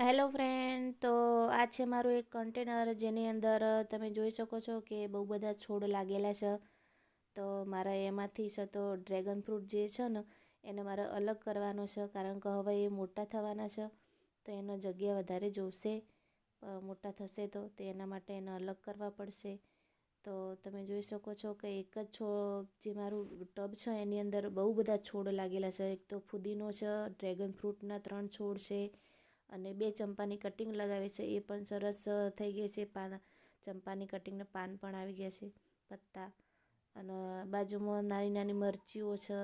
Hello friend, તો આ છે મારું એક કન્ટેનર જેની અંદર તમે જોઈ શકો છો કે બહુ બધા છોડ લાગેલા છે. તો મારે એમાંથી છે તો ડ્રેગન ફ્રૂટ જે છે ને એને મારે અલગ કરવાનો છે, કારણ કે હવે એ મોટા થવાના છે. તો એનો જગ્યા વધારે જોશે, મોટા થશે તો એના માટે એને અલગ કરવા પડશે. તો તમે જોઈ શકો છો કે એક જ છોડ જે મારું ટબ છે એની અંદર બહુ બધા છોડ લાગેલા છે. એક તો ફુદીનો છે, ડ્રેગન ફ્રૂટના 3 છોડ છે અને 2 ચંપાની કટિંગ લગાવી છે, એ પણ સરસ થઈ ગઈ છે. ચંપાની કટિંગના પાન પણ આવી ગયા છે, પત્તા. અને બાજુમાં નાની નાની મરચીઓ છે,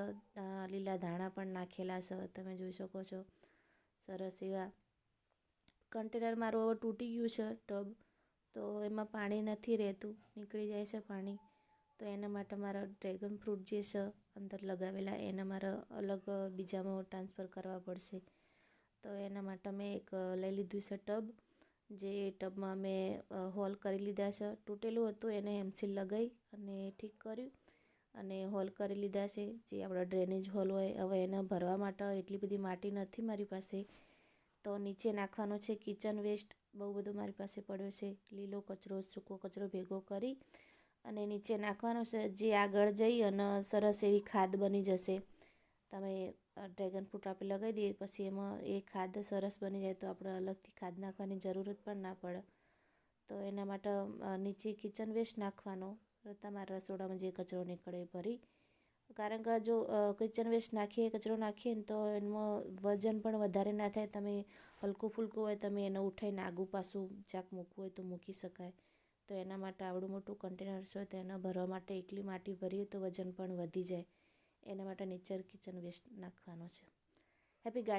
લીલા ધાણા પણ નાખેલા છે, તમે જોઈ શકો છો. સરસ એવા કન્ટેનર મારું હવે તૂટી ગયું છે ટબ, તો એમાં પાણી નથી રહેતું, નીકળી જાય છે પાણી. તો એના માટે મારા ડ્રેગન ફ્રૂટ જે છે અંદર લગાવેલા એને મારે અલગ બીજામાં ટ્રાન્સફર કરવા પડશે. તો એના માટે મેં એક લઈ લીધું છે ટબ, જે ટબમાં મેં હોલ કરી લીધા છે. તૂટેલું હતું એને એમસીલ લગાવી અને ઠીક કર્યું અને હોલ કરી લીધા છે, જે આપણા ડ્રેનેજ હોલ હોય. હવે એને ભરવા માટે એટલી બધી માટી નથી મારી પાસે, તો નીચે નાખવાનો છે કિચન વેસ્ટ. બહુ બધો મારી પાસે પડ્યો છે, લીલો કચરો, સૂકો કચરો ભેગો કરી અને નીચે નાખવાનો છે, જે આગળ જઈ અને સરસ એવી ખાદ બની જશે. તમે ડ્રેગન ફ્રૂટ આપણે લગાવી દઈએ પછી એમાં એ ખાદ સરસ બની જાય, તો આપણે અલગથી ખાદ નાખવાની જરૂરત પણ ના પડે. તો એના માટે નીચે કિચન વેસ્ટ નાખવાનો, તમારા રસોડામાં જે કચરો નીકળે એ ભરી. કારણ કે જો કિચન વેસ્ટ નાખીએ, કચરો નાખીએ ને તો એમાં વજન પણ વધારે ના થાય. તમે હલકું ફૂલકું હોય, તમે એને ઉઠાઈને આગું પાછું ચાક મૂકવું હોય તો મૂકી શકાય. તો એના માટે આવડું મોટું કન્ટેનર છે, તો એના ભરવા માટે એકલી માટી ભરીએ તો વજન પણ વધી જાય. એના માટે નીચે કિચન વેસ્ટ નાખવાનો છે. Happy garden.